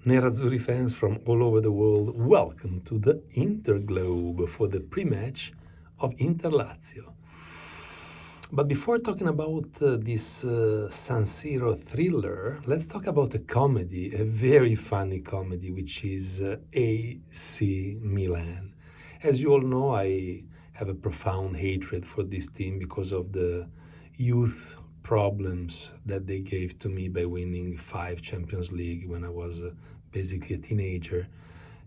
Nerazzurri fans from all over the world, welcome to the Interglobe for the pre-match of Inter-Lazio. But before talking about this San Siro thriller, let's talk about a comedy, a very funny comedy, which is AC Milan. As you all know, I have a profound hatred for this team because of the youth problems that they gave to me by winning 5 Champions League when I was basically a teenager.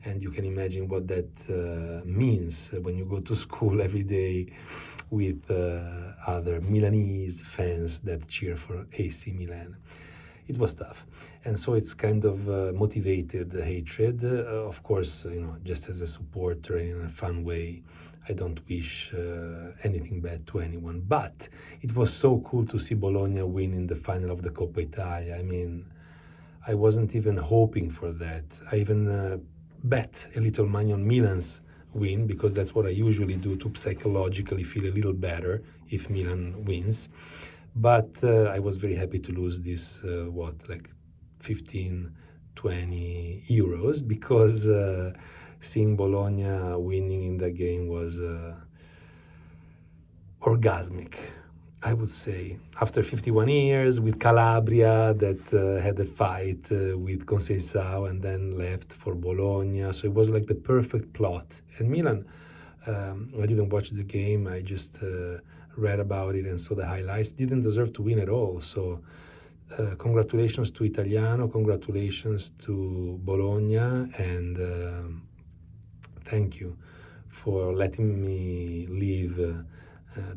And you can imagine what that means when you go to school every day with other Milanese fans that cheer for AC Milan. It was tough. And so it's kind of motivated hatred. Of course, just as a supporter in a fun way, I don't wish anything bad to anyone. But it was so cool to see Bologna win in the final of the Coppa Italia. I mean, I wasn't even hoping for that. I even bet a little money on Milan's win, because that's what I usually do to psychologically feel a little better if Milan wins. But I was very happy to lose this, 15, 20 euros, because seeing Bologna winning in that game was orgasmic, I would say. After 51 years with Calabria that had a fight with Conceição and then left for Bologna. So it was like the perfect plot. And Milan, I didn't watch the game. I just read about it and saw the highlights. Didn't deserve to win at all. So congratulations to Italiano. Congratulations to Bologna. And thank you for letting me live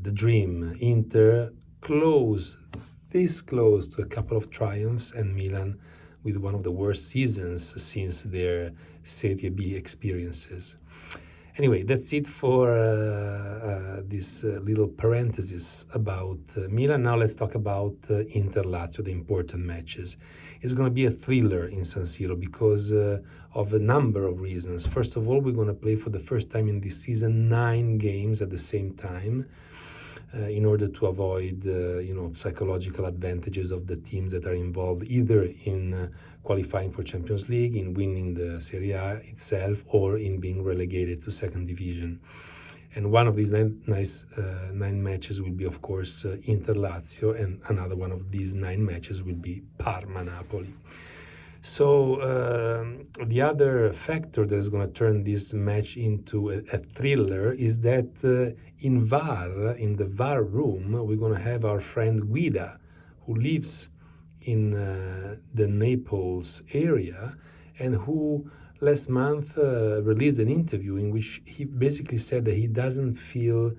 the dream. Inter this close to a couple of triumphs, and Milan with one of the worst seasons since their Serie B experiences. Anyway, that's it for this little parenthesis about Milan. Now let's talk about Inter-Lazio, the important matches. It's going to be a thriller in San Siro because of a number of reasons. First of all, we're going to play for the first time in this season 9 games at the same time, in order to avoid psychological advantages of the teams that are involved either in qualifying for Champions League, in winning the Serie A itself, or in being relegated to second division. And one of these 9 matches will be, of course, Inter-Lazio, and another one of these 9 matches will be Parma-Napoli. So the other factor that is going to turn this match into a thriller is that in the VAR room, we're going to have our friend Guida, who lives in the Naples area, and who last month released an interview in which he basically said that he doesn't feel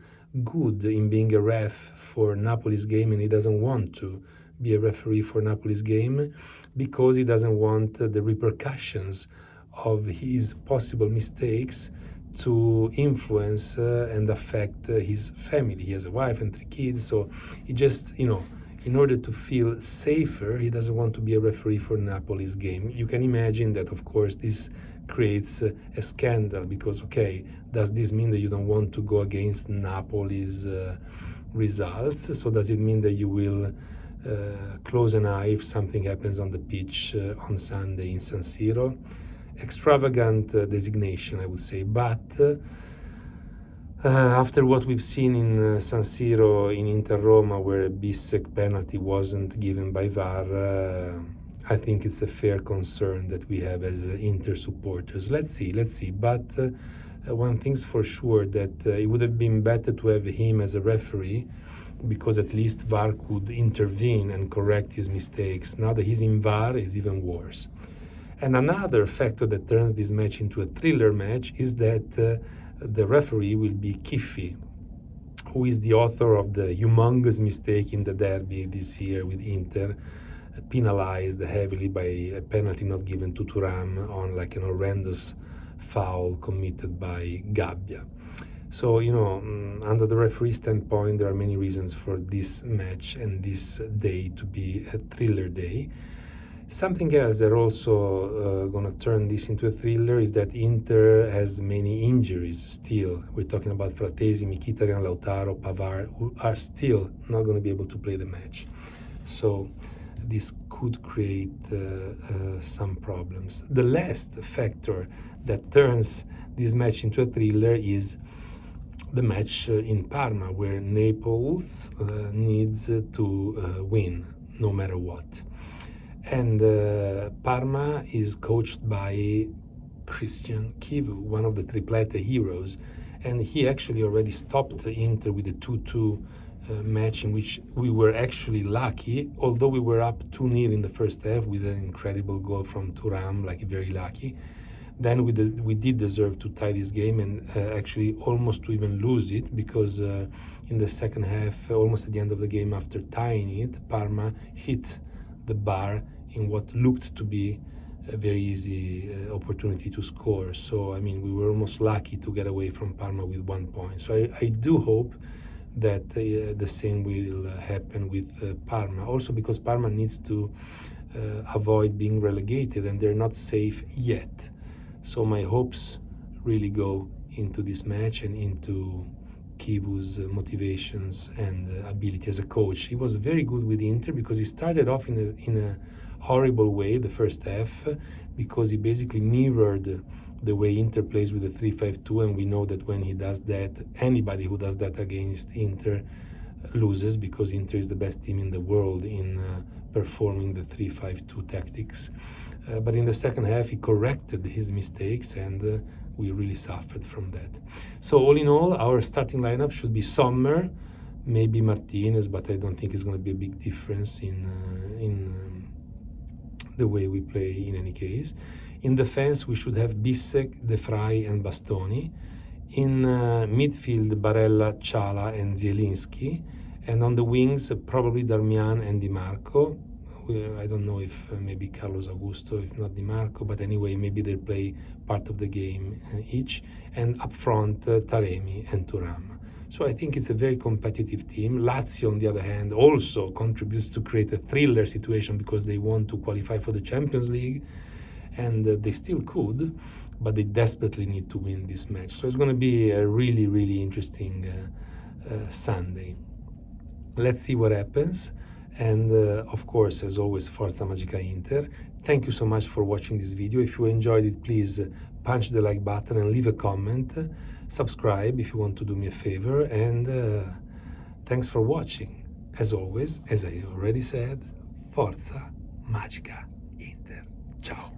good in being a ref for Napoli's game, and he doesn't want to be a referee for Napoli's game because he doesn't want the repercussions of his possible mistakes to influence and affect his family. He has a wife and 3 kids, so he just, in order to feel safer, he doesn't want to be a referee for Napoli's game. You can imagine that, of course, this creates a scandal because, okay, does this mean that you don't want to go against Napoli's results? So does it mean that you will close an eye if something happens on the pitch on Sunday in San Siro? Extravagant designation, I would say, but after what we've seen in San Siro in Inter-Roma, where a Bissek penalty wasn't given by VAR, I think it's a fair concern that we have as Inter supporters. Let's see. But one thing's for sure, that it would have been better to have him as a referee, because at least VAR could intervene and correct his mistakes. Now that he's in VAR, it's even worse. And another factor that turns this match into a thriller match is that the referee will be Chiffi, who is the author of the humongous mistake in the derby this year with Inter, penalized heavily by a penalty not given to Thuram on like an horrendous foul committed by Gabbia. So, under the referee standpoint, there are many reasons for this match and this day to be a thriller day. Something else that also going to turn this into a thriller is that Inter has many injuries still. We're talking about Fratesi, Mkhitaryan, Lautaro, Pavard, who are still not going to be able to play the match. So this could create some problems. The last factor that turns this match into a thriller is the match in Parma, where Naples needs to win no matter what. And Parma is coached by Christian Chivu, one of the triplete heroes, and he actually already stopped Inter with a 2-2 match in which we were actually lucky, although we were up 2-0 in the first half with an incredible goal from Thuram, like very lucky. Then we did deserve to tie this game and actually almost to even lose it, because in the second half, almost at the end of the game, after tying it, Parma hit the bar in what looked to be a very easy opportunity to score. So, I mean, we were almost lucky to get away from Parma with 1 point. So I do hope that the same will happen with Parma. Also because Parma needs to avoid being relegated, and they're not safe yet. So my hopes really go into this match and into Kivu's motivations and ability as a coach. He was very good with Inter because he started off in a horrible way the first half, because he basically mirrored the way Inter plays with the 3-5-2, and we know that when he does that, anybody who does that against Inter loses, because Inter is the best team in the world in performing the 3-5-2 tactics. But in the second half, he corrected his mistakes, and we really suffered from that. So all in all, our starting lineup should be Sommer, maybe Martinez, but I don't think it's going to be a big difference in the way we play in any case. In defense, we should have Bissek, De Vrij, and Bastoni. In midfield, Barella, Chala, and Zielinski. And on the wings, probably Darmian and Di Marco. I don't know if maybe Carlos Augusto, if not Di Marco, but anyway, maybe they play part of the game each. And up front, Taremi and Thuram. So I think it's a very competitive team. Lazio, on the other hand, also contributes to create a thriller situation because they want to qualify for the Champions League, and they still could, but they desperately need to win this match. So it's going to be a really, really interesting Sunday. Let's see what happens. And of course, as always, Forza Magica Inter. Thank you so much for watching this video. If you enjoyed it, please punch the like button and leave a comment. Subscribe if you want to do me a favor. And thanks for watching. As always, as I already said, Forza Magica Inter. Ciao.